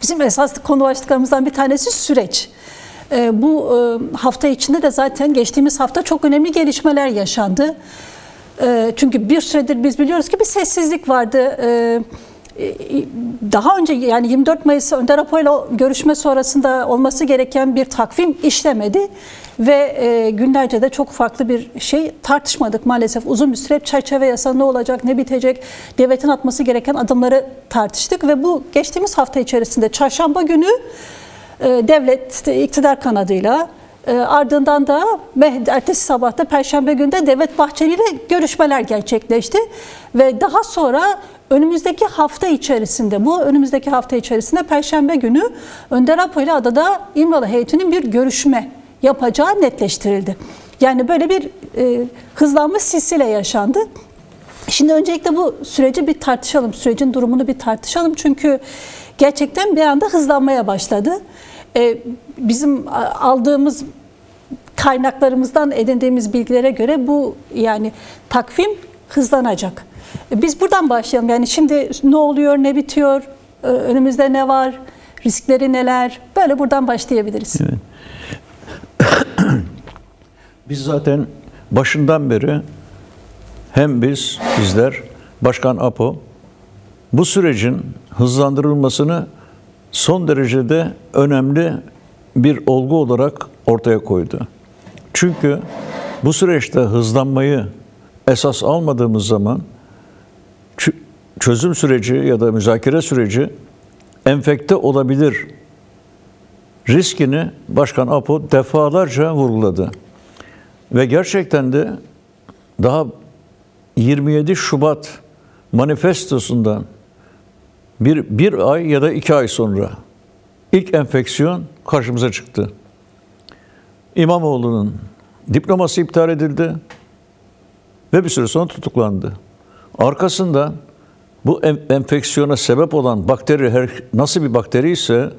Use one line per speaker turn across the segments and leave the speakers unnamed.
bizim esas konu başlıklarımızdan bir tanesi süreç. Bu hafta içinde de zaten geçtiğimiz hafta çok önemli gelişmeler yaşandı. Çünkü bir süredir biz biliyoruz ki bir sessizlik vardı. Daha önce yani 24 Mayıs Önder Apo ile görüşme sonrasında olması gereken bir takvim işlemedi ve günlerce de çok farklı bir şey tartışmadık maalesef. Uzun bir süre hep çerçeve yasa ne olacak, ne bitecek, devletin atması gereken adımları tartıştık ve bu geçtiğimiz hafta içerisinde çarşamba günü devlet iktidar kanadıyla ardından da ertesi sabahta Perşembe günü de Devlet Bahçeli ile görüşmeler gerçekleşti ve daha sonra önümüzdeki hafta içerisinde Perşembe günü Önder Apo ile adada İmralı heyetinin bir görüşme yapacağı netleştirildi. Yani böyle bir hızlanma silsile yaşandı. Şimdi öncelikle bu süreci bir tartışalım, sürecin durumunu bir tartışalım çünkü gerçekten bir anda hızlanmaya başladı. Bizim aldığımız kaynaklarımızdan edindiğimiz bilgilere göre bu yani takvim hızlanacak. Biz buradan başlayalım. Yani şimdi ne oluyor, ne bitiyor, önümüzde ne var, riskleri neler? Böyle buradan başlayabiliriz.
Evet. Biz zaten başından beri hem bizler, Başkan Apo bu sürecin hızlandırılmasını son derecede önemli bir olgu olarak ortaya koydu. Çünkü bu süreçte hızlanmayı esas almadığımız zaman çözüm süreci ya da müzakere süreci enfekte olabilir riskini Başkan Apo defalarca vurguladı. Ve gerçekten de daha 27 Şubat manifestosundan bir ay ya da 2 ay sonra ilk enfeksiyon karşımıza çıktı. İmamoğlu'nun diploması iptal edildi ve bir süre sonra tutuklandı. Arkasında bu enfeksiyona sebep olan bakteri nasıl bir bakteri ise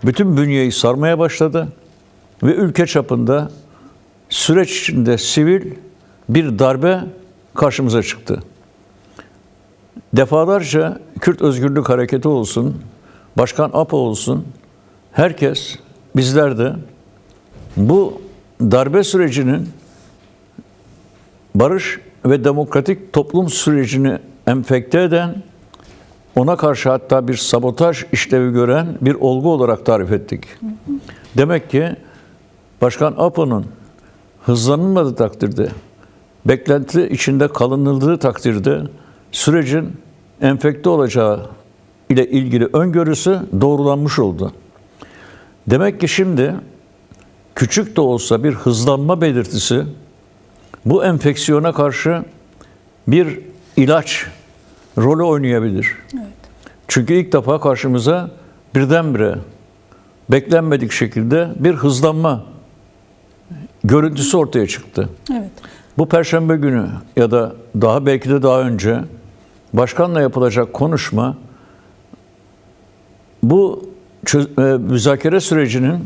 bütün bünyeyi sarmaya başladı ve ülke çapında süreç içinde sivil bir darbe karşımıza çıktı. Defalarca Kürt Özgürlük Hareketi olsun, Başkan Apo olsun, herkes, bizler de bu darbe sürecinin barış ve demokratik toplum sürecini enfekte eden, ona karşı hatta bir sabotaj işlevi gören bir olgu olarak tarif ettik. Demek ki Başkan Apo'nun hızlanılmadığı takdirde, beklenti içinde kalınıldığı takdirde sürecin enfekte olacağı ile ilgili öngörüsü doğrulanmış oldu. Demek ki şimdi küçük de olsa bir hızlanma belirtisi bu enfeksiyona karşı bir ilaç rolü oynayabilir. Evet. Çünkü ilk defa karşımıza birdenbire beklenmedik şekilde bir hızlanma görüntüsü ortaya çıktı. Evet. Bu Perşembe günü ya da belki de daha önce Başkanla yapılacak konuşma bu müzakere sürecinin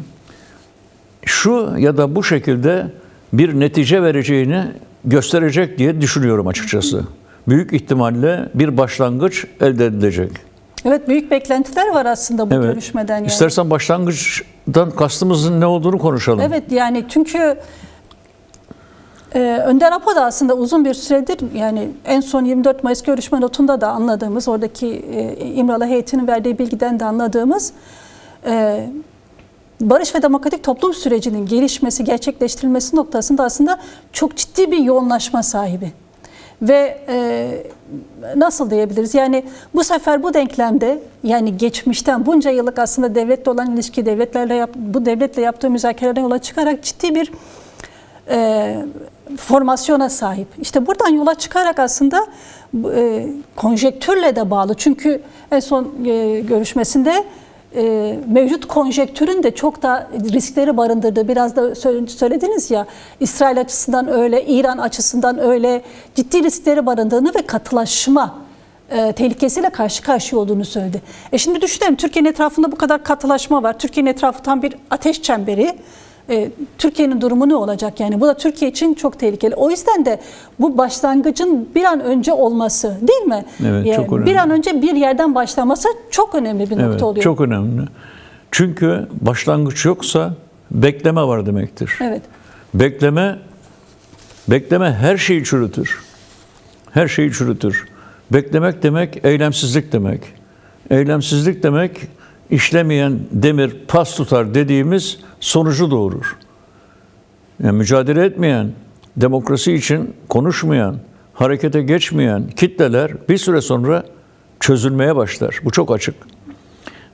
şu ya da bu şekilde bir netice vereceğini gösterecek diye düşünüyorum açıkçası. Büyük ihtimalle bir başlangıç elde edilecek.
Evet, büyük beklentiler var aslında bu görüşmeden. Yani.
İstersen başlangıçtan kastımızın ne olduğunu konuşalım. Evet,
yani çünkü Önder Apo da aslında uzun bir süredir yani en son 24 Mayıs görüşme notunda da anladığımız, oradaki İmralı heyetinin verdiği bilgiden de anladığımız barış ve demokratik toplum sürecinin gelişmesi, gerçekleştirilmesi noktasında aslında çok ciddi bir yoğunlaşma sahibi. Ve nasıl diyebiliriz? Yani bu sefer bu denklemde yani geçmişten bunca yıllık aslında devletle olan ilişki, bu devletle yaptığı müzakerelerden yola çıkarak ciddi bir formasyona sahip. İşte buradan yola çıkarak aslında konjektürle de bağlı. Çünkü en son görüşmesinde mevcut konjektürün de çok da riskleri barındırdığı, biraz da söylediniz ya, İsrail açısından öyle, İran açısından öyle ciddi riskleri barındırdığını ve katılaşma tehlikesiyle karşı karşıya olduğunu söyledi. Şimdi düşünelim, Türkiye'nin etrafında bu kadar katılaşma var. Türkiye'nin etrafı tam bir ateş çemberi Türkiye'nin durumu ne olacak? Yani bu da Türkiye için çok tehlikeli. O yüzden de bu başlangıcın bir an önce olması, değil mi?
Evet,
Yani
çok önemli.
bir an önce bir yerden başlaması çok önemli bir nokta
Evet,
oluyor.
çok önemli. Çünkü başlangıç yoksa bekleme var demektir.
Evet.
Bekleme her şeyi çürütür. Her şeyi çürütür. Beklemek demek eylemsizlik demek. Eylemsizlik demek işlemeyen demir pas tutar dediğimiz sonucu doğurur. Yani mücadele etmeyen, demokrasi için konuşmayan, harekete geçmeyen kitleler bir süre sonra çözülmeye başlar. Bu çok açık.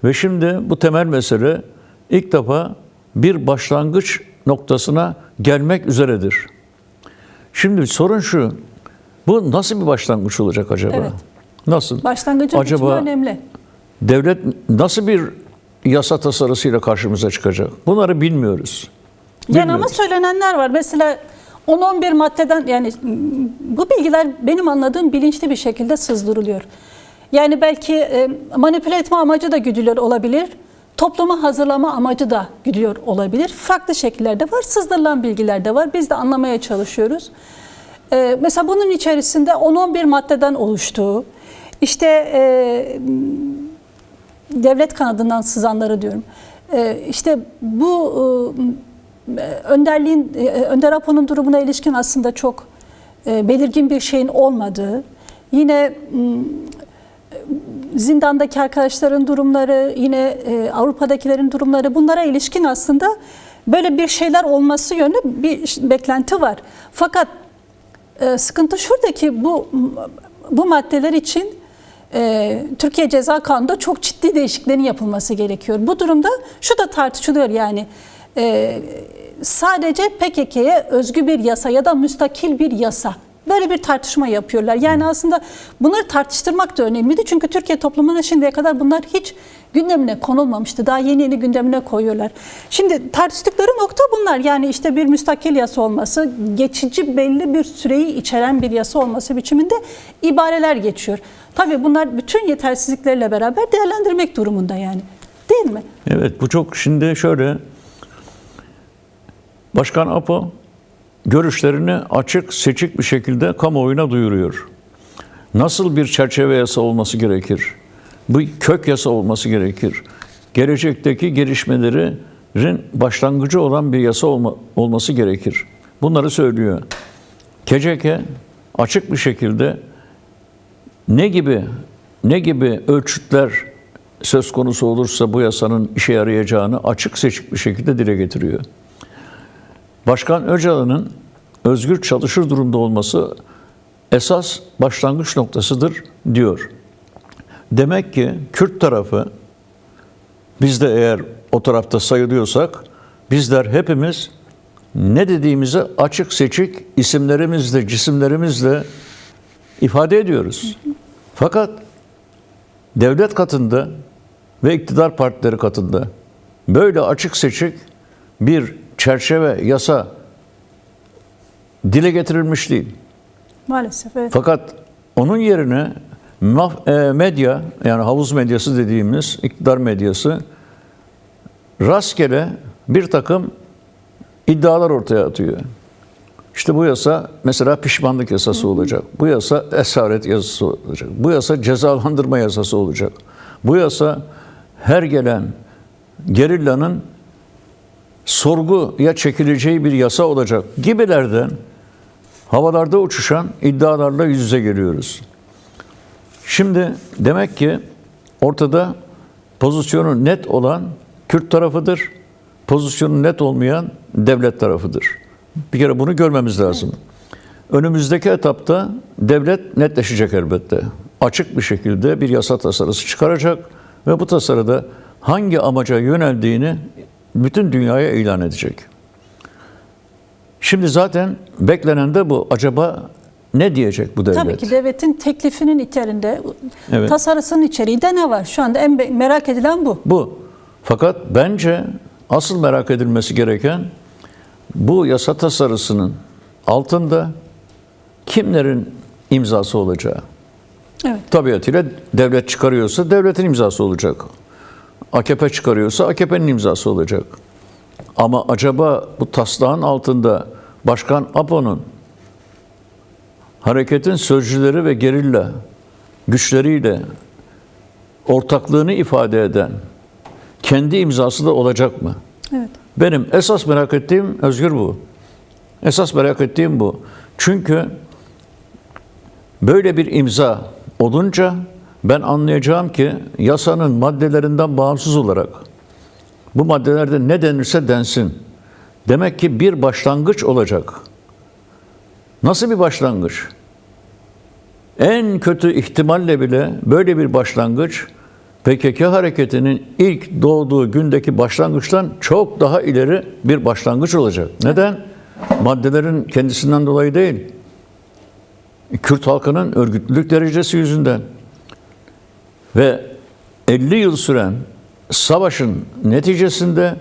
Ve şimdi bu temel mesele ilk defa bir başlangıç noktasına gelmek üzeredir. Şimdi sorun şu, bu nasıl bir başlangıç olacak acaba?
Evet.
Nasıl?
Başlangıcın
Acaba
biçimi önemli.
devlet nasıl bir yasa tasarısıyla karşımıza çıkacak? Bunları bilmiyoruz.
Yani ama söylenenler var. Mesela 10-11 maddeden, yani bu bilgiler benim anladığım bilinçli bir şekilde sızdırılıyor. Yani belki manipüle etme amacı da güdülüyor olabilir. Topluma hazırlama amacı da güdülüyor olabilir. Farklı şekillerde var. Sızdırılan bilgiler de var. Biz de anlamaya çalışıyoruz. Mesela bunun içerisinde 10-11 maddeden oluştuğu, işte devlet kanadından sızanları diyorum. İşte bu Önder Apo'nun durumuna ilişkin aslında çok belirgin bir şeyin olmadığı, yine zindandaki arkadaşların durumları, yine Avrupa'dakilerin durumları, bunlara ilişkin aslında böyle bir şeyler olması yönünde bir beklenti var. Fakat sıkıntı şuradaki bu maddeler için Türkiye Ceza Kanunu'nda çok ciddi değişikliklerin yapılması gerekiyor. Bu durumda şu da tartışılıyor, yani sadece PKK'ye özgü bir yasa ya da müstakil bir yasa, böyle bir tartışma yapıyorlar. Yani aslında bunları tartıştırmak da önemliydi. Çünkü Türkiye toplumuna şimdiye kadar bunlar hiç gündemine konulmamıştı. Daha yeni yeni gündemine koyuyorlar. Şimdi tartıştıkları nokta bunlar. Yani işte bir müstakil yasa olması, geçici belli bir süreyi içeren bir yasa olması biçiminde ibareler geçiyor. Tabii bunlar bütün yetersizliklerle beraber değerlendirmek durumunda yani. Değil mi?
Evet, bu çok, şimdi şöyle, Başkan Apo görüşlerini açık, seçik bir şekilde kamuoyuna duyuruyor. Nasıl bir çerçeve yasa olması gerekir? Bu kök yasa olması gerekir. Gelecekteki gelişmelerin başlangıcı olan bir yasa olması gerekir. Bunları söylüyor. KCK açık bir şekilde ne gibi ölçütler söz konusu olursa bu yasanın işe yarayacağını açık seçik bir şekilde dile getiriyor. Başkan Öcalan'ın özgür çalışır durumda olması esas başlangıç noktasıdır diyor. Demek ki Kürt tarafı, biz de eğer o tarafta sayılıyorsak, bizler hepimiz ne dediğimizi açık seçik isimlerimizle, cisimlerimizle ifade ediyoruz. Fakat devlet katında ve iktidar partileri katında böyle açık seçik bir çerçeve, yasa dile getirilmiş değil.
Maalesef, evet.
Fakat onun yerine medya, yani havuz medyası dediğimiz iktidar medyası rastgele bir takım iddialar ortaya atıyor. İşte bu yasa mesela pişmanlık yasası olacak. Bu yasa esaret yasası olacak. Bu yasa cezalandırma yasası olacak. Bu yasa her gelen gerillanın sorguya çekileceği bir yasa olacak gibilerden havalarda uçuşan iddialarla yüz yüze geliyoruz. Şimdi demek ki ortada pozisyonu net olan Kürt tarafıdır, pozisyonu net olmayan devlet tarafıdır. Bir kere bunu görmemiz lazım. Önümüzdeki etapta devlet netleşecek elbette. Açık bir şekilde bir yasa tasarısı çıkaracak ve bu tasarıda hangi amaca yöneldiğini bütün dünyaya ilan edecek. Şimdi zaten beklenen de bu. Acaba ne diyecek bu devlet?
Tabii ki devletin teklifinin içerisinde,
Evet.
tasarısının içeriğinde ne var? Şu anda en merak edilen bu.
Bu. Fakat bence asıl merak edilmesi gereken bu yasa tasarısının altında kimlerin imzası olacağı.
Evet.
Tabiatıyla devlet çıkarıyorsa devletin imzası olacak. AKP çıkarıyorsa AKP'nin imzası olacak. Ama acaba bu taslağın altında Başkan Apo'nun hareketin sözcüleri ve gerilla güçleriyle ortaklığını ifade eden kendi imzası da olacak mı?
Evet.
Benim esas merak ettiğim, Özgür, bu. Esas merak ettiğim bu. Çünkü böyle bir imza olunca ben anlayacağım ki yasanın maddelerinden bağımsız olarak bu maddelerde ne denirse densin. Demek ki bir başlangıç olacak. Nasıl bir başlangıç? En kötü ihtimalle bile böyle bir başlangıç PKK hareketinin ilk doğduğu gündeki başlangıçtan çok daha ileri bir başlangıç olacak. Neden? Maddelerin kendisinden dolayı değil. Kürt halkının örgütlülük derecesi yüzünden ve 50 yıl süren savaşın neticesinde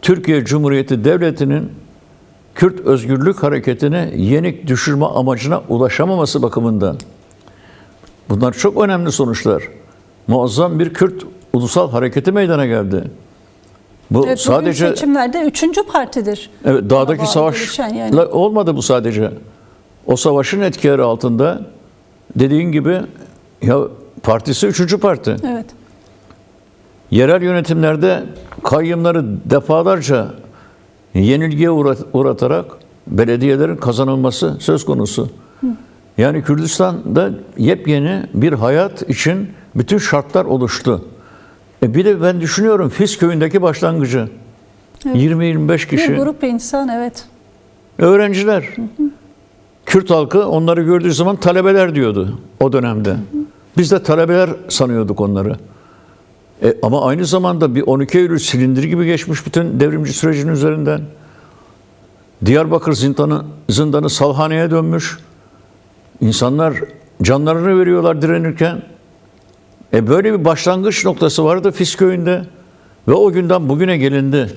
Türkiye Cumhuriyeti Devleti'nin Kürt özgürlük hareketini yenik düşürme amacına ulaşamaması bakımından. Bunlar çok önemli sonuçlar. Muazzam bir Kürt ulusal hareketi meydana geldi. Bu
Evet,
sadece
seçimlerde 3. partidir.
evet, dağdaki
Bağlı
savaş
gelişen yani.
olmadı bu sadece. O savaşın etkileri altında dediğin gibi ya partisi 3. parti.
Evet.
Yerel yönetimlerde kayyımları defalarca yenilgiye uğratarak belediyelerin kazanılması söz konusu. Yani Kürdistan'da yepyeni bir hayat için bütün şartlar oluştu. Bir de ben düşünüyorum Fis köyündeki başlangıcı.
Evet.
20-25 kişi.
Bir grup insan, evet.
Öğrenciler. Kürt halkı onları gördüğü zaman talebeler diyordu o dönemde. Biz de talebeler sanıyorduk onları. Ama aynı zamanda bir 12 Eylül silindiri gibi geçmiş bütün devrimci sürecin üzerinden. Diyarbakır zindanı salhaneye dönmüş. İnsanlar canlarını veriyorlar direnirken. Böyle bir başlangıç noktası vardı Fis köyünde ve o günden bugüne gelindi.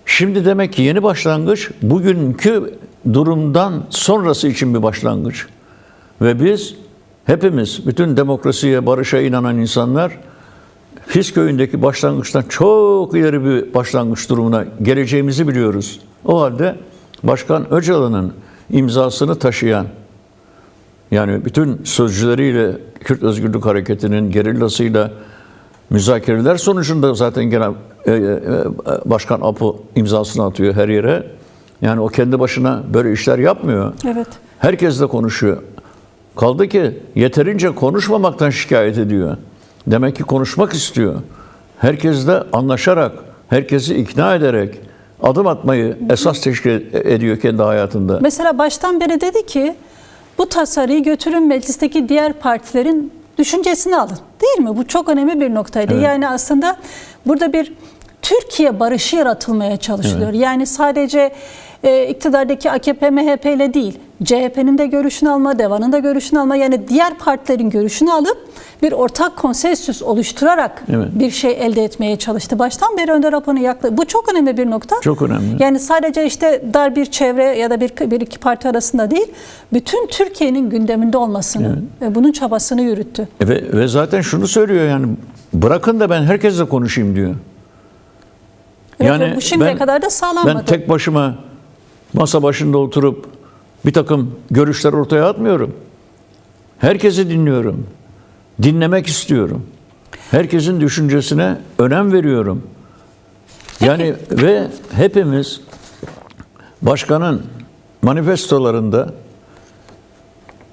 Şimdi demek ki yeni başlangıç bugünkü durumdan sonrası için bir başlangıç. Ve biz hepimiz, bütün demokrasiye, barışa inanan insanlar Fis köyündeki başlangıçtan çok ileri bir başlangıç durumuna geleceğimizi biliyoruz. O halde Başkan Öcalan'ın imzasını taşıyan, yani bütün sözcüleriyle Kürt Özgürlük Hareketi'nin gerillasıyla müzakereler sonucunda zaten genel Başkan Apo imzasını atıyor her yere. Yani o kendi başına böyle işler yapmıyor.
Evet.
Herkesle konuşuyor. Kaldı ki yeterince konuşmamaktan şikayet ediyor. Demek ki konuşmak istiyor. Herkesle anlaşarak, herkesi ikna ederek adım atmayı esas teşkil ediyor kendi hayatında.
Mesela baştan beri dedi ki bu tasarıyı götürün meclisteki diğer partilerin düşüncesini alın. Değil mi? Bu çok önemli bir noktaydı.
Evet.
Yani aslında burada bir Türkiye barışı yaratılmaya çalışılıyor.
Evet.
Yani sadece iktidardaki AKP, MHP ile değil, CHP'nin de görüşünü alma, DEVA'nın da görüşünü alma, yani diğer partilerin görüşünü alıp bir ortak konsensüs oluşturarak
Evet.
bir şey elde etmeye çalıştı. Baştan beri Önder Apo'nun yaklaşımı. Bu çok önemli bir nokta.
Çok önemli.
Yani sadece işte dar bir çevre ya da bir iki parti arasında değil, bütün Türkiye'nin gündeminde olmasını ve bunun çabasını yürüttü.
Ve zaten şunu söylüyor, yani bırakın da ben herkesle konuşayım diyor.
Evet, ve bu şimdiye kadar da sağlanmadı.
Ben tek başıma masa başında oturup bir takım görüşler ortaya atmıyorum. Herkesi dinliyorum. Dinlemek istiyorum. Herkesin düşüncesine önem veriyorum. Yani ve hepimiz başkanın manifestolarında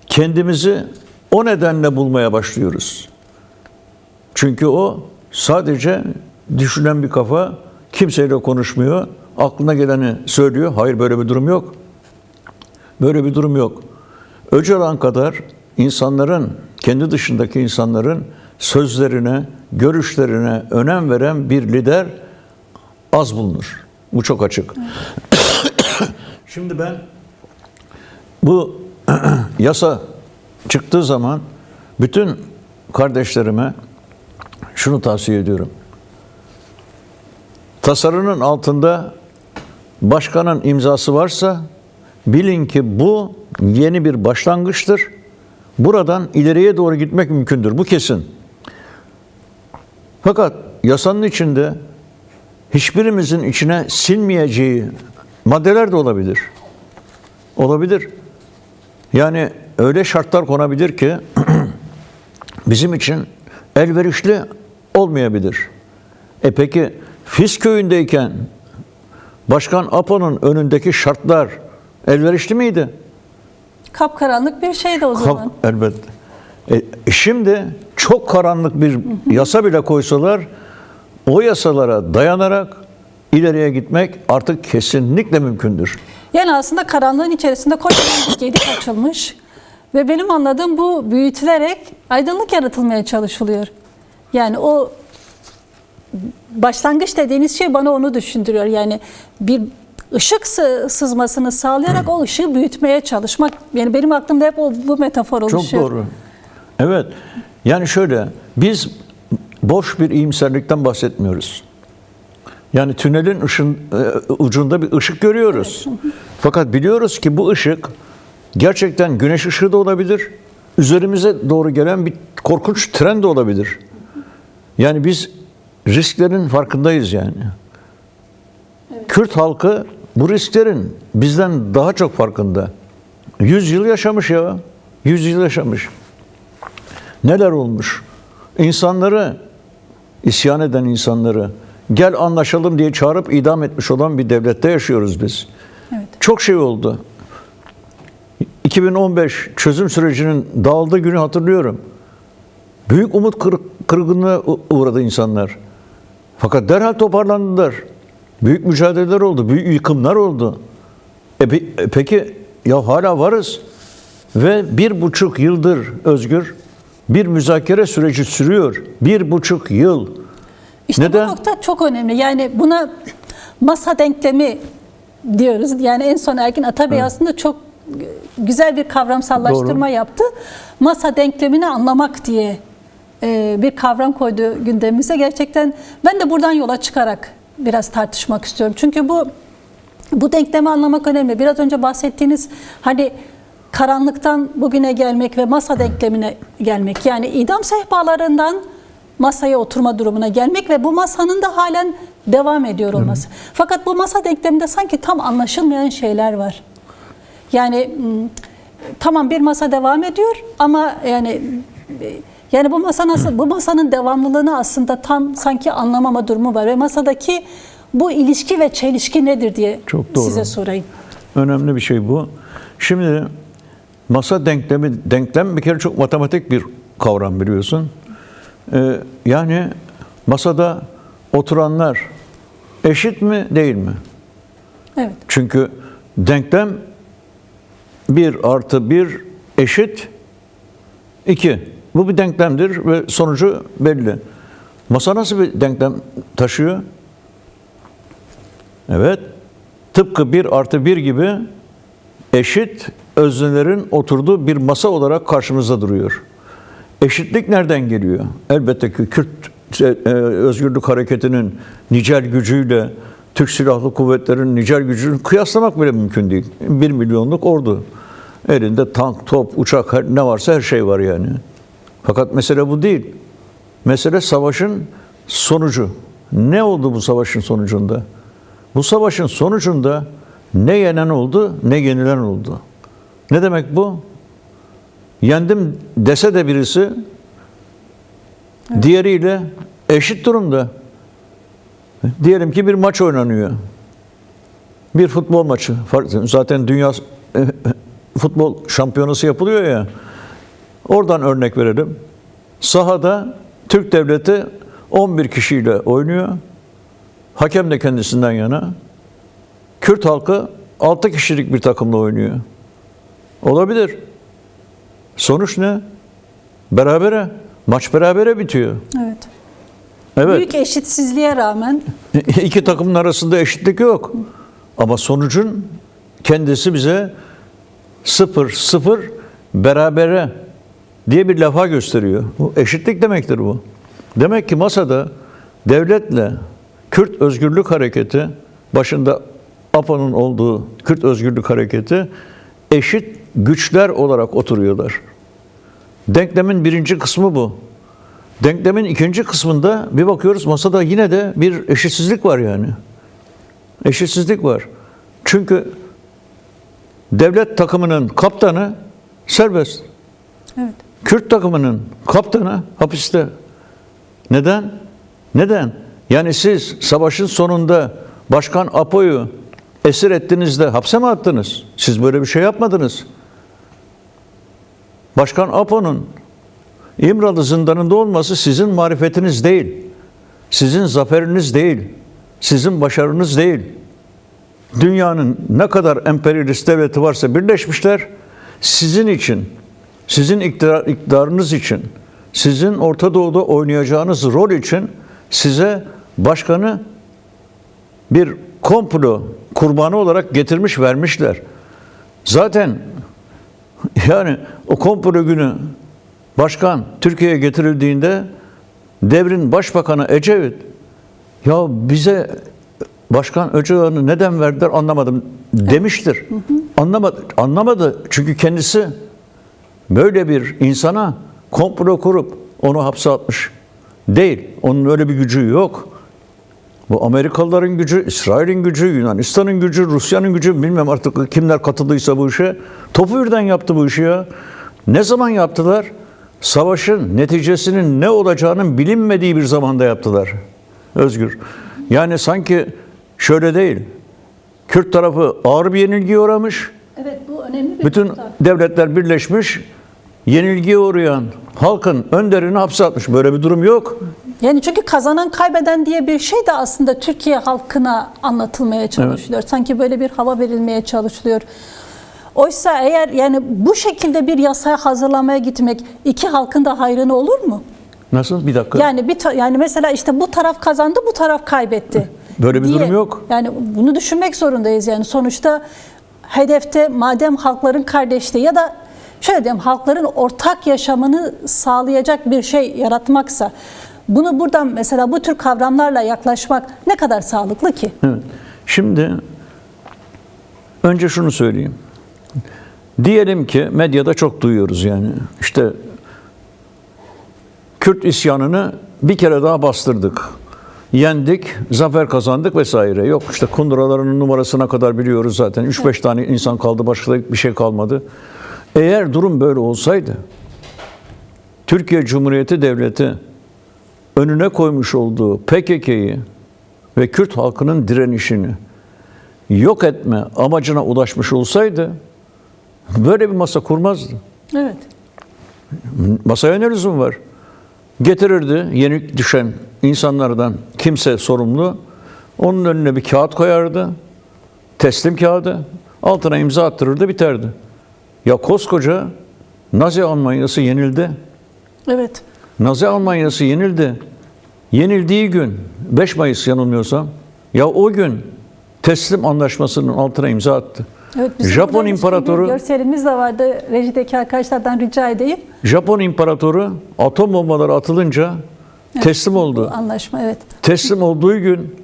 kendimizi o nedenle bulmaya başlıyoruz. Çünkü o sadece düşünen bir kafa, kimseyle konuşmuyor, aklına geleni söylüyor. Hayır, böyle bir durum yok. Böyle bir durum yok. Öcalan kadar insanların, kendi dışındaki insanların sözlerine, görüşlerine önem veren bir lider az bulunur. Bu çok açık. Şimdi ben bu yasa çıktığı zaman bütün kardeşlerime şunu tavsiye ediyorum. Tasarının altında başkanın imzası varsa bilin ki bu yeni bir başlangıçtır. Buradan ileriye doğru gitmek mümkündür. Bu kesin. Fakat yasanın içinde hiçbirimizin içine sinmeyeceği maddeler de olabilir. Olabilir. Yani öyle şartlar konabilir ki bizim için elverişli olmayabilir. Peki Fis köyündeyken Başkan Apo'nun önündeki şartlar elverişli miydi?
Kapkaranlık bir şeydi o zaman.
Elbette. Şimdi çok karanlık bir yasa bile koysalar o yasalara dayanarak ileriye gitmek artık kesinlikle mümkündür.
Yani aslında karanlığın içerisinde kocaman bir gedik açılmış ve benim anladığım bu büyütülerek aydınlık yaratılmaya çalışılıyor. Yani o başlangıç dediğiniz şey bana onu düşündürüyor. Yani bir ışık sızmasını sağlayarak o ışığı büyütmeye çalışmak. Yani benim aklımda hep bu metafor oluşuyor.
Çok doğru. Evet. Yani şöyle, biz boş bir iyimserlikten bahsetmiyoruz. Yani tünelin ucunda bir ışık görüyoruz. Evet. Fakat biliyoruz ki bu ışık gerçekten güneş ışığı da olabilir. Üzerimize doğru gelen bir korkunç tren de olabilir. Yani biz risklerin farkındayız yani. Evet. Kürt halkı bu risklerin bizden daha çok farkında. 100 yıl yaşamış ya. 100 yıl yaşamış. Neler olmuş? İnsanları, isyan eden insanları gel anlaşalım diye çağırıp idam etmiş olan bir devlette yaşıyoruz biz. Evet. Çok şey oldu. 2015 çözüm sürecinin dağıldığı günü hatırlıyorum. Büyük umut kırgınlığına uğradı insanlar. Fakat derhal toparlandılar. Büyük mücadeleler oldu, büyük yıkımlar oldu. Peki ya hala varız ve 1,5 yıldır Özgür bir müzakere süreci sürüyor. 1,5 yıl.
İşte
neden?
Bu nokta çok önemli. Yani buna masa denklemi diyoruz. Yani en son Ergin Atabey aslında çok güzel bir kavramsallaştırma Doğru. yaptı. Masa denklemini anlamak diye bir kavram koydu gündemimize. Gerçekten ben de buradan yola çıkarak biraz tartışmak istiyorum. Çünkü bu denklemi anlamak önemli. Biraz önce bahsettiğiniz hani karanlıktan bugüne gelmek ve masa denklemine gelmek. Yani idam sehpalarından masaya oturma durumuna gelmek ve bu masanın da halen devam ediyor olması. Fakat bu masa denkleminde sanki tam anlaşılmayan şeyler var. Yani tamam bir masa devam ediyor ama yani bu masa nasıl, bu masanın devamlılığını aslında tam sanki anlamama durumu var ve masadaki bu ilişki ve çelişki nedir diye size sorayım.
Önemli bir şey bu. Şimdi masa denklem bir kere çok matematik bir kavram biliyorsun. Yani masada oturanlar eşit mi değil mi?
Evet.
Çünkü denklem 1+1 eşit 2. Bu bir denklemdir ve sonucu belli. Masa nasıl bir denklem taşıyor? Evet. Tıpkı 1+1 gibi eşit öznelerin oturduğu bir masa olarak karşımızda duruyor. Eşitlik nereden geliyor? Elbette ki Kürt Özgürlük Hareketi'nin nicel gücüyle Türk Silahlı Kuvvetleri'nin nicel gücünü kıyaslamak bile mümkün değil. 1 milyonluk ordu. Elinde tank, top, uçak ne varsa her şey var yani. Fakat mesele bu değil. Mesele savaşın sonucu. Ne oldu bu savaşın sonucunda? Bu savaşın sonucunda ne yenen oldu, ne yenilen oldu. Ne demek bu? Yendim dese de birisi diğeriyle eşit durumda. Diyelim ki bir maç oynanıyor. Bir futbol maçı. Zaten dünya futbol şampiyonası yapılıyor ya. Oradan örnek verelim. Sahada Türk devleti 11 kişiyle oynuyor. Hakem de kendisinden yana. Kürt halkı 6 kişilik bir takımla oynuyor. Olabilir. Sonuç ne? Berabere. Maç berabere bitiyor.
Evet.
Evet.
Büyük eşitsizliğe rağmen.
İki takımın arasında eşitlik yok. Ama sonucun kendisi bize 0-0 berabere diye bir lafa gösteriyor. Bu eşitlik demektir bu. Demek ki masada devletle Kürt Özgürlük Hareketi, başında APO'nun olduğu Kürt Özgürlük Hareketi eşit güçler olarak oturuyorlar. Denklemin birinci kısmı bu. Denklemin ikinci kısmında bir bakıyoruz masada yine de bir eşitsizlik var yani. Eşitsizlik var. Çünkü devlet takımının kaptanı serbest.
Evet.
Kürt takımının kaptanı hapiste. Neden? Neden? Yani siz savaşın sonunda Başkan Apo'yu esir ettiniz de hapse mi attınız? Siz böyle bir şey yapmadınız. Başkan Apo'nun İmralı zindanında olması sizin marifetiniz değil. Sizin zaferiniz değil. Sizin başarınız değil. Dünyanın ne kadar emperyalist devleti varsa birleşmişler. Sizin için, sizin iktidarınız için, sizin Orta Doğu'da oynayacağınız rol için size başkanı bir komplo kurbanı olarak getirmiş vermişler. Zaten yani o komplo günü başkan Türkiye'ye getirildiğinde devrin başbakanı Ecevit, ya bize Başkan Öcalan'ı neden verdiler anlamadım demiştir. Anlamadı. Çünkü kendisi böyle bir insana komplo kurup onu hapse atmış değil. Onun öyle bir gücü yok. Bu Amerikalıların gücü, İsrail'in gücü, Yunanistan'ın gücü, Rusya'nın gücü, bilmem artık kimler katıldıysa bu işe. Topu birden yaptı bu işi ya. Ne zaman yaptılar? Savaşın neticesinin ne olacağının bilinmediği bir zamanda yaptılar. Özgür. Yani sanki şöyle değil. Kürt tarafı ağır bir yenilgiye uğramış.
Evet, bu önemli bir
bütün
nokta.
devletler birleşmiş. Yenilgiye uğrayan halkın önderini hapse atmış. Böyle bir durum yok.
Yani çünkü kazanan kaybeden diye bir şey de aslında Türkiye halkına anlatılmaya çalışılıyor. Evet. Sanki böyle bir hava verilmeye çalışılıyor. Oysa eğer yani bu şekilde bir yasaya hazırlamaya gitmek iki halkın da hayrına olur mu?
Nasıl? Bir dakika.
Yani yani mesela işte bu taraf kazandı, bu taraf kaybetti.
Böyle bir durum yok.
Yani bunu düşünmek zorundayız yani. Sonuçta hedefte madem halkların kardeşliği ya da şöyle diyeyim, halkların ortak yaşamını sağlayacak bir şey yaratmaksa, bunu buradan mesela bu tür kavramlarla yaklaşmak ne kadar sağlıklı ki?
Evet. Şimdi önce şunu söyleyeyim. Diyelim ki medyada çok duyuyoruz yani. İşte Kürt isyanını bir kere daha bastırdık. Yendik, zafer kazandık vesaire. Yok işte kunduraların numarasına kadar biliyoruz zaten. 3-5 tane insan kaldı, başka bir şey kalmadı. Eğer durum böyle olsaydı, Türkiye Cumhuriyeti Devleti önüne koymuş olduğu PKK'yı ve Kürt halkının direnişini yok etme amacına ulaşmış olsaydı böyle bir masa kurmazdı.
Evet.
Masaya ne lüzum var? Getirirdi yenik düşen insanlardan kimse sorumlu. Onun önüne bir kağıt koyardı. Teslim kağıdı. Altına imza attırırdı, biterdi. Ya koskoca Nazi Almanyası yenildi.
Evet.
Nazi Almanyası yenildi. Yenildiği gün 5 Mayıs yanılmıyorsam, ya o gün teslim anlaşmasının altına imza attı.
Evet,
Japon İmparatoru,
bir görselimiz de vardı. Rejideki arkadaşlardan rica edeyim.
Japon İmparatoru atom bombaları atılınca teslim oldu.
Anlaşma, evet.
Teslim olduğu gün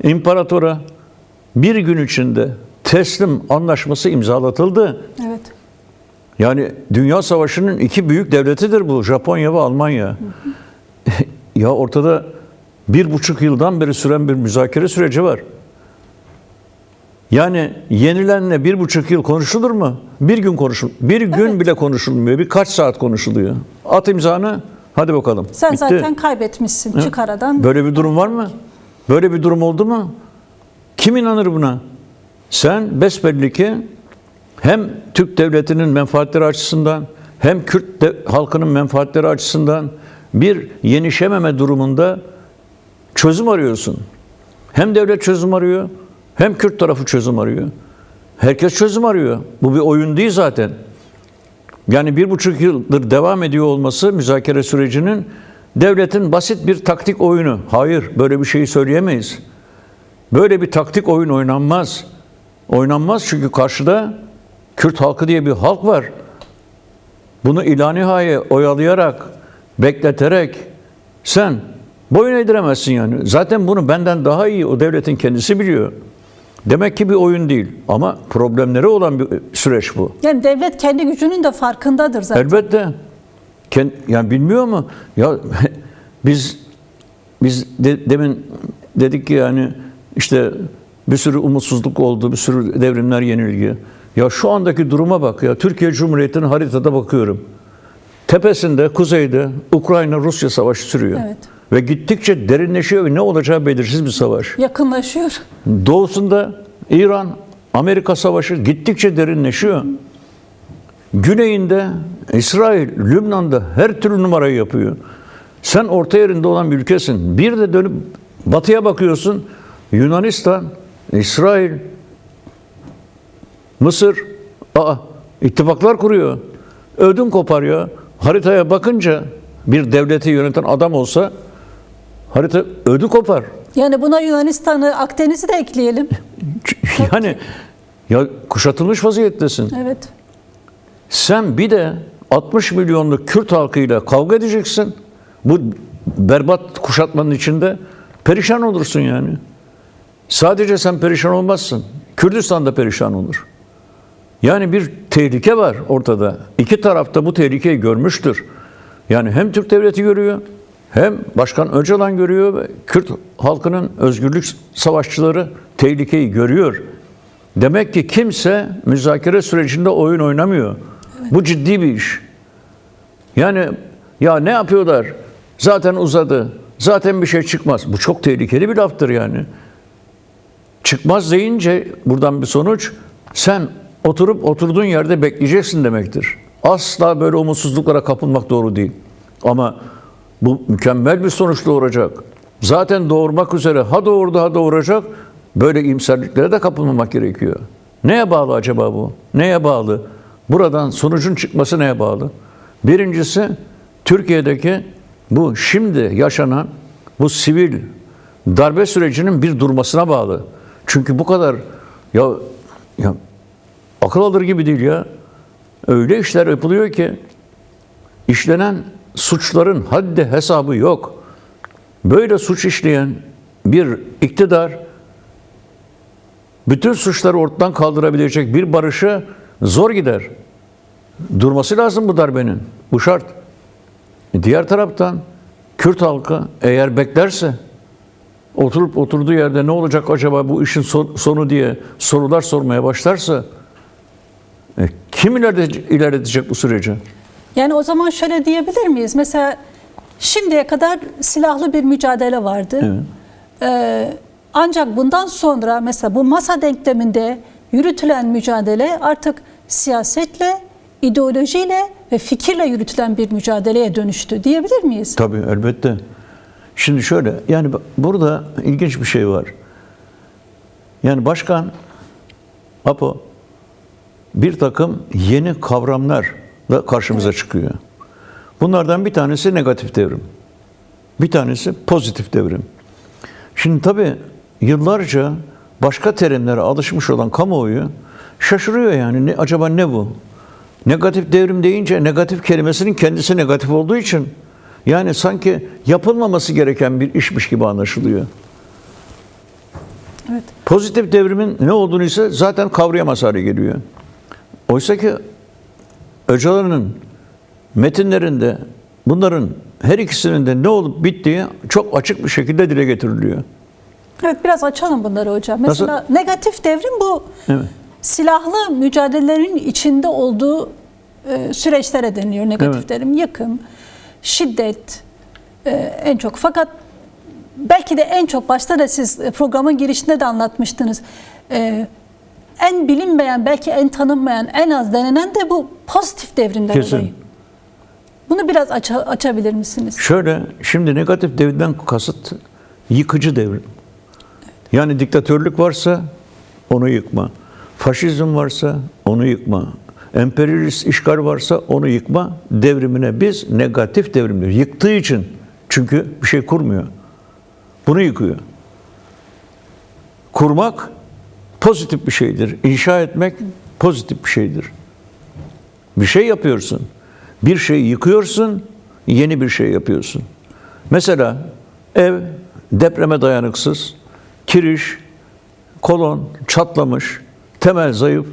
imparatora bir gün içinde teslim anlaşması imzalatıldı.
Evet.
Yani Dünya Savaşı'nın iki büyük devletidir bu. Japonya ve Almanya. Ya ortada 1,5 yıldan beri süren bir müzakere süreci var. Yani yenilenle 1,5 yıl konuşulur mu? Bir gün konuşulur. Bir gün bile konuşulmuyor. Birkaç saat konuşuluyor. At imzanı, hadi bakalım.
Sen
bitti.
zaten kaybetmişsin. Çık aradan.
Böyle bir durum var mı? Böyle bir durum oldu mu? Kim inanır buna? Sen besbelli ki hem Türk devletinin menfaatleri açısından hem Kürt halkının menfaatleri açısından bir yenişememe durumunda çözüm arıyorsun. Hem devlet çözüm arıyor, hem Kürt tarafı çözüm arıyor. Herkes çözüm arıyor. Bu bir oyun değil zaten. Yani 1,5 yıldır devam ediyor olması müzakere sürecinin devletin basit bir taktik oyunu. Hayır, böyle bir şeyi söyleyemeyiz. Böyle bir taktik oyun oynanmaz. Oynanmaz çünkü karşıda Kürt halkı diye bir halk var. Bunu ilanihaye oyalayarak, bekleterek sen boyun eğdiremezsin yani. Zaten bunu benden daha iyi o devletin kendisi biliyor. Demek ki bir oyun değil ama problemleri olan bir süreç bu.
Yani devlet kendi gücünün de farkındadır zaten.
Elbette. Yani bilmiyor mu? Ya biz demin dedik ki yani işte bir sürü umutsuzluk oldu, bir sürü devrimler yenilgi. Ya şu andaki duruma bak ya. Türkiye Cumhuriyeti'nin haritada bakıyorum. Tepesinde, kuzeyde Ukrayna-Rusya savaşı sürüyor.
Evet.
Ve gittikçe derinleşiyor ve ne olacağı belirsiz bir savaş.
Yakınlaşıyor.
Doğusunda İran-Amerika savaşı gittikçe derinleşiyor. Güneyinde İsrail, Lübnan'da her türlü numarayı yapıyor. Sen orta yerinde olan bir ülkesin. Bir de dönüp batıya bakıyorsun. Yunanistan, İsrail, Mısır, ittifaklar kuruyor. Ödün kopar ya. Haritaya bakınca bir devleti yöneten adam olsa harita ödü kopar.
Yani buna Yunanistan'ı, Akdeniz'i de ekleyelim.
Yani ya kuşatılmış vaziyettesin.
Evet.
Sen bir de 60 milyonluk Kürt halkıyla kavga edeceksin. Bu berbat kuşatmanın içinde perişan olursun yani. Sadece sen perişan olmazsın. Kürdistan da perişan olur. Yani bir tehlike var ortada. İki taraf da bu tehlikeyi görmüştür. Yani hem Türk devleti görüyor, hem Başkan Öcalan görüyor ve Kürt halkının özgürlük savaşçıları tehlikeyi görüyor. Demek ki kimse müzakere sürecinde oyun oynamıyor. Evet. Bu ciddi bir iş. Yani ya ne yapıyorlar? Zaten uzadı. Zaten bir şey çıkmaz. Bu çok tehlikeli bir laftır yani. Çıkmaz deyince buradan bir sonuç, sen oturduğun yerde bekleyeceksin demektir. Asla böyle umutsuzluklara kapılmak doğru değil. Ama bu mükemmel bir sonuç doğuracak. Zaten doğurmak üzere ha doğurdu ha doğuracak. Böyle iyimserliklere de kapılmamak gerekiyor. Neye bağlı acaba bu? Neye bağlı? Buradan sonucun çıkması neye bağlı? Birincisi Türkiye'deki bu şimdi yaşanan bu sivil darbe sürecinin bir durmasına bağlı. Çünkü bu kadar ya akıl alır gibi değil ya. Öyle işler yapılıyor ki işlenen suçların haddi hesabı yok. Böyle suç işleyen bir iktidar bütün suçları ortadan kaldırabilecek bir barışa zor gider. Durması lazım bu darbenin. Bu şart. Diğer taraftan Kürt halkı eğer beklerse oturduğu yerde ne olacak acaba bu işin sonu diye sorular sormaya başlarsa kim ilerletecek bu süreci?
Yani o zaman şöyle diyebilir miyiz? Mesela şimdiye kadar silahlı bir mücadele vardı. Evet. Ancak bundan sonra mesela bu masa denkleminde yürütülen mücadele artık siyasetle, ideolojiyle ve fikirle yürütülen bir mücadeleye dönüştü diyebilir miyiz?
Tabii elbette. Şimdi şöyle, yani burada ilginç bir şey var. Yani Başkan Apo bir takım yeni kavramlarla karşımıza çıkıyor. Bunlardan bir tanesi negatif devrim. Bir tanesi pozitif devrim. Şimdi tabii yıllarca başka terimlere alışmış olan kamuoyu şaşırıyor yani. Acaba ne bu? Negatif devrim deyince negatif kelimesinin kendisi negatif olduğu için yani sanki yapılmaması gereken bir işmiş gibi anlaşılıyor.
Evet.
Pozitif devrimin ne olduğunu ise zaten kavrayamaz hale geliyor. Oysa ki Öcalan'ın metinlerinde bunların her ikisinin de ne olup bittiği çok açık bir şekilde dile getiriliyor.
Evet, biraz açalım bunları hocam. Mesela
nasıl?
Negatif devrim bu
Evet.
silahlı mücadelelerin içinde olduğu süreçlere deniliyor negatif
Evet.
devrim. Yıkım, şiddet en çok. Fakat belki de en çok başta da siz programın girişinde de anlatmıştınız. En bilinmeyen, belki en tanınmayan, en az denenen de bu pozitif devrimden
Kesin.
dolayı. Bunu biraz açabilir misiniz?
Şöyle, şimdi negatif devrimden kasıt yıkıcı devrim. Yani diktatörlük varsa onu yıkma. Faşizm varsa onu yıkma. Emperyalist işgal varsa onu yıkma devrimine biz negatif devrim diyoruz. Yıktığı için. Çünkü bir şey kurmuyor. Bunu yıkıyor. Kurmak pozitif bir şeydir. İnşa etmek pozitif bir şeydir. Bir şey yapıyorsun. Bir şeyi yıkıyorsun, yeni bir şey yapıyorsun. Mesela ev depreme dayanıksız, kiriş, kolon çatlamış, temel zayıf.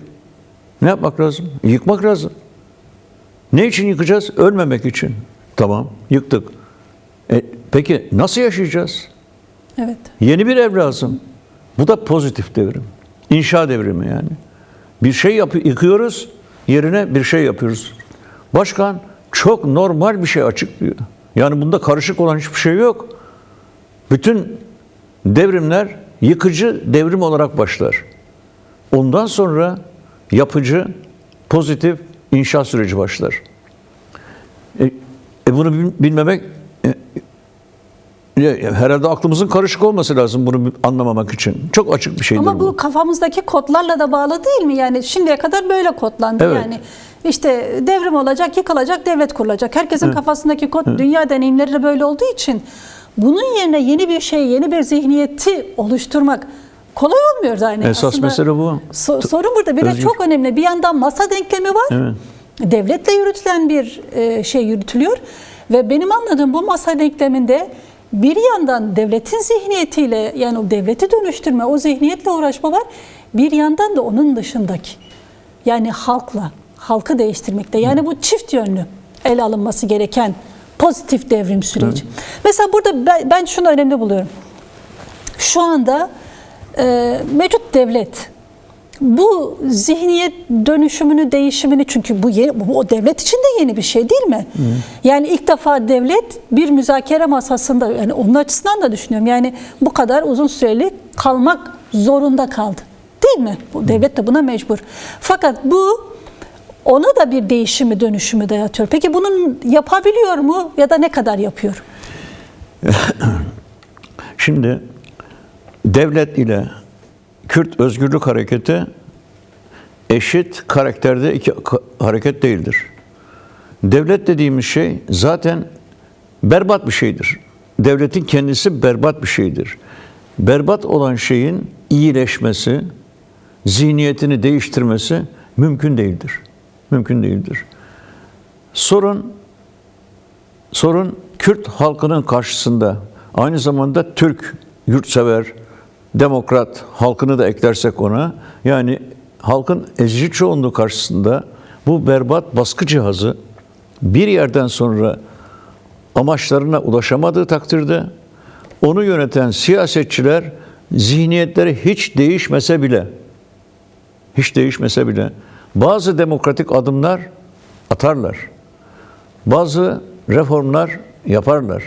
Ne yapmak lazım? Yıkmak lazım. Ne için yıkacağız? Ölmemek için. Tamam, yıktık. Peki nasıl yaşayacağız?
Evet.
Yeni bir ev lazım. Bu da pozitif devrim. İnşa devrimi yani. Bir şey yıkıyoruz, yerine bir şey yapıyoruz. Başkan çok normal bir şey açıklıyor. Yani bunda karışık olan hiçbir şey yok. Bütün devrimler yıkıcı devrim olarak başlar. Ondan sonra yapıcı, pozitif inşa süreci başlar. Bunu bilmemek herhalde aklımızın karışık olması lazım bunu anlamamak için. Çok açık bir şeydir
Ama bu kafamızdaki kodlarla da bağlı değil mi? Yani şimdiye kadar böyle kodlandı.
Evet.
Yani işte devrim olacak, yıkılacak, devlet kurulacak. Herkesin kafasındaki kod dünya deneyimleri de böyle olduğu için bunun yerine yeni bir şey, yeni bir zihniyeti oluşturmak kolay olmuyor zaten.
Esas
aslında
mesele bu.
Sorun burada. Bir de çok önemli. Bir yandan masa denklemi var.
Evet.
Devletle yürütülen bir şey yürütülüyor. Ve benim anladığım bu masa denkleminde bir yandan devletin zihniyetiyle, yani o devleti dönüştürme, o zihniyetle uğraşma var. Bir yandan da onun dışındaki, yani halkı değiştirmekte. Yani bu çift yönlü ele alınması gereken pozitif devrim süreci. Evet. Mesela burada ben şunu önemli buluyorum. Şu anda mevcut devlet bu zihniyet dönüşümünü, değişimini, çünkü bu o devlet için de yeni bir şey değil mi? Hı. Yani ilk defa devlet bir müzakere masasında, yani onun açısından da düşünüyorum. Yani bu kadar uzun süreli kalmak zorunda kaldı. Değil mi? Bu devlet de buna mecbur. Fakat bu ona da bir değişimi, dönüşümü dayatıyor. Peki bunun yapabiliyor mu ya da ne kadar yapıyor?
Şimdi devlet ile Kürt Özgürlük Hareketi eşit karakterde iki hareket değildir. Devlet dediğimiz şey zaten berbat bir şeydir. Devletin kendisi berbat bir şeydir. Berbat olan şeyin iyileşmesi, zihniyetini değiştirmesi mümkün değildir. Mümkün değildir. Sorun Kürt halkının karşısında, aynı zamanda Türk, yurtsever, demokrat halkını da eklersek ona, yani halkın ezici çoğunluğu karşısında bu berbat baskı cihazı bir yerden sonra amaçlarına ulaşamadığı takdirde onu yöneten siyasetçiler zihniyetleri hiç değişmese bile bazı demokratik adımlar atarlar. Bazı reformlar yaparlar.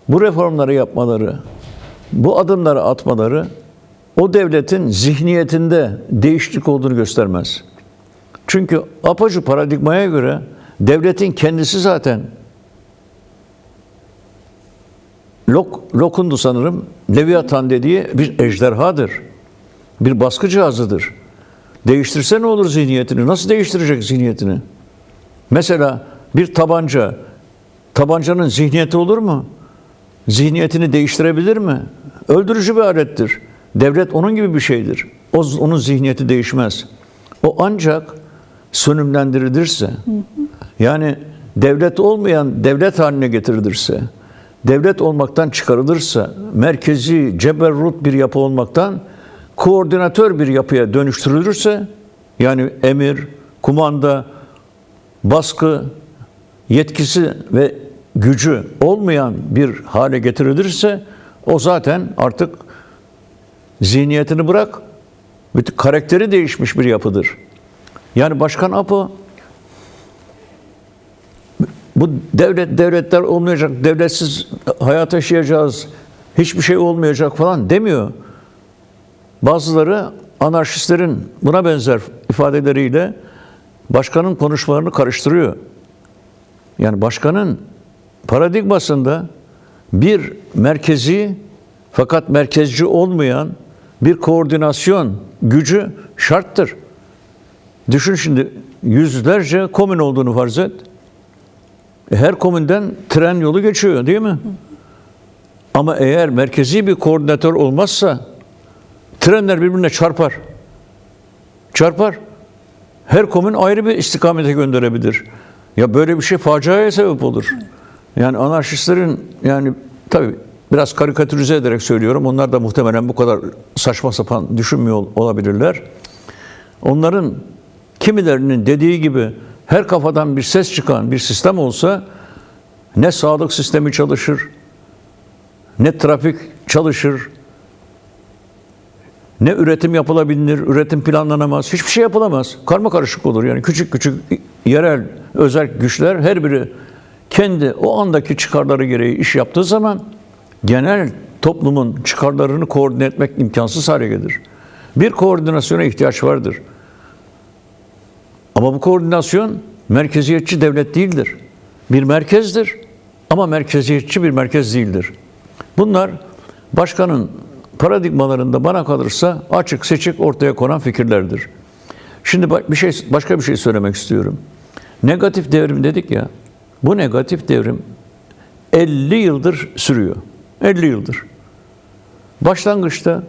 Bu reformları yapmaları, bu adımları atmaları o devletin zihniyetinde değişiklik olduğunu göstermez. Çünkü apaçı paradigmaya göre devletin kendisi zaten Locke'undu sanırım, Leviathan dediği bir ejderhadır. Bir baskı cihazıdır. Değiştirse ne olur zihniyetini? Nasıl değiştirecek zihniyetini? Mesela bir tabancanın zihniyeti olur mu? Zihniyetini değiştirebilir mi? Öldürücü bir alettir. Devlet onun gibi bir şeydir. Onun zihniyeti değişmez. O ancak sönümlendirilirse, yani devlet olmayan devlet haline getirilirse, devlet olmaktan çıkarılırsa, merkezi, ceberrut bir yapı olmaktan koordinatör bir yapıya dönüştürülürse, yani emir, kumanda, baskı, yetkisi ve gücü olmayan bir hale getirilirse, o zaten artık zihniyetini bırak, bütün karakteri değişmiş bir yapıdır. Yani Başkan Apo, bu devletler olmayacak, devletsiz hayat yaşayacağız, hiçbir şey olmayacak falan demiyor. Bazıları anarşistlerin buna benzer ifadeleriyle başkanın konuşmalarını karıştırıyor. Yani başkanın paradigmasında bir merkezi fakat merkezci olmayan bir koordinasyon gücü şarttır. Düşün şimdi, yüzlerce komün olduğunu farz et. Her komünden tren yolu geçiyor değil mi? Ama eğer merkezi bir koordinatör olmazsa trenler birbirine çarpar. Her komün ayrı bir istikamete gönderebilir. Ya böyle bir şey faciaya sebep olur. Yani anarşistlerin, yani tabii biraz karikatürize ederek söylüyorum. Onlar da muhtemelen bu kadar saçma sapan düşünmüyor olabilirler. Onların kimilerinin dediği gibi her kafadan bir ses çıkan bir sistem olsa ne sağlık sistemi çalışır, ne trafik çalışır, ne üretim yapılabilir, üretim planlanamaz, hiçbir şey yapılamaz. Karmakarışık olur yani küçük küçük yerel özel güçler her biri kendi o andaki çıkarları gereği iş yaptığı zaman genel toplumun çıkarlarını koordine etmek imkansız hale gelir. Bir koordinasyona ihtiyaç vardır. Ama bu koordinasyon merkeziyetçi devlet değildir. Bir merkezdir ama merkeziyetçi bir merkez değildir. Bunlar başkanın paradigmalarında bana kalırsa açık seçik ortaya konan fikirlerdir. Şimdi başka bir şey söylemek istiyorum. Negatif devrim dedik ya. Bu negatif devrim 50 yıldır sürüyor. 50 yıldır. Başlangıçta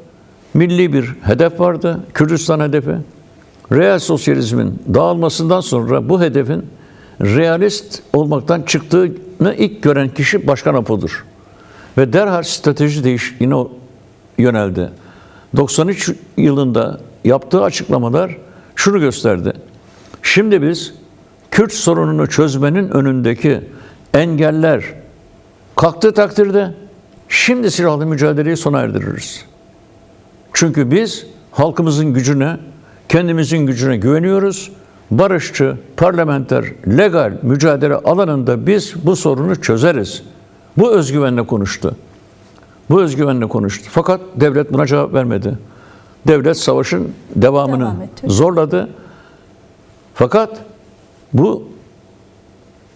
milli bir hedef vardı. Kürdistan hedefi. Real sosyalizmin dağılmasından sonra bu hedefin realist olmaktan çıktığını ilk gören kişi Başkan Apo'dur. Ve derhal strateji değişikliğine yöneldi. 93 yılında yaptığı açıklamalar şunu gösterdi. Şimdi biz Kürt sorununu çözmenin önündeki engeller kalktığı takdirde şimdi silahlı mücadeleyi sona erdiririz. Çünkü biz halkımızın gücüne, kendimizin gücüne güveniyoruz. Barışçı, parlamenter, legal mücadele alanında biz bu sorunu çözeriz. Bu özgüvenle konuştu. Bu özgüvenle konuştu. Fakat devlet buna cevap vermedi. Devlet savaşın devamını zorladı. Fakat bu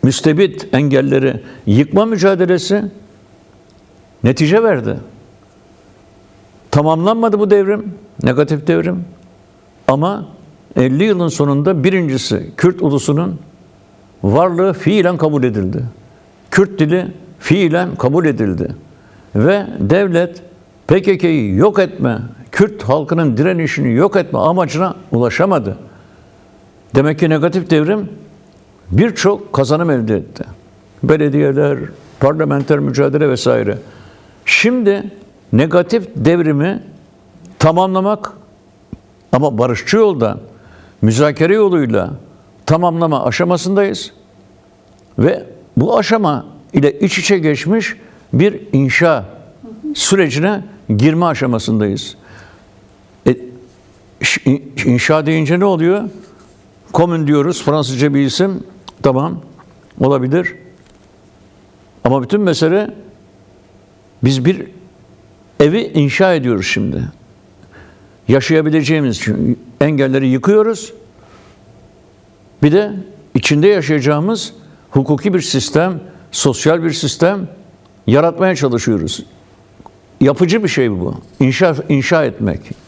müstebit engelleri yıkma mücadelesi netice verdi. Tamamlanmadı bu devrim, negatif devrim. Ama 50 yılın sonunda birincisi Kürt ulusunun varlığı fiilen kabul edildi. Kürt dili fiilen kabul edildi. Ve devlet PKK'yı yok etme, Kürt halkının direnişini yok etme amacına ulaşamadı. Demek ki negatif devrim birçok kazanım elde etti. Belediyeler, parlamenter mücadele vesaire. Şimdi negatif devrimi tamamlamak ama barışçı yolda, müzakere yoluyla tamamlama aşamasındayız. Ve bu aşama ile iç içe geçmiş bir inşa sürecine girme aşamasındayız. İnşa deyince ne oluyor? Komün diyoruz, Fransızca bir isim, tamam, olabilir. Ama bütün mesele, biz bir evi inşa ediyoruz şimdi. Yaşayabileceğimiz için engelleri yıkıyoruz. Bir de içinde yaşayacağımız hukuki bir sistem, sosyal bir sistem yaratmaya çalışıyoruz. Yapıcı bir şey bu. İnşa etmek.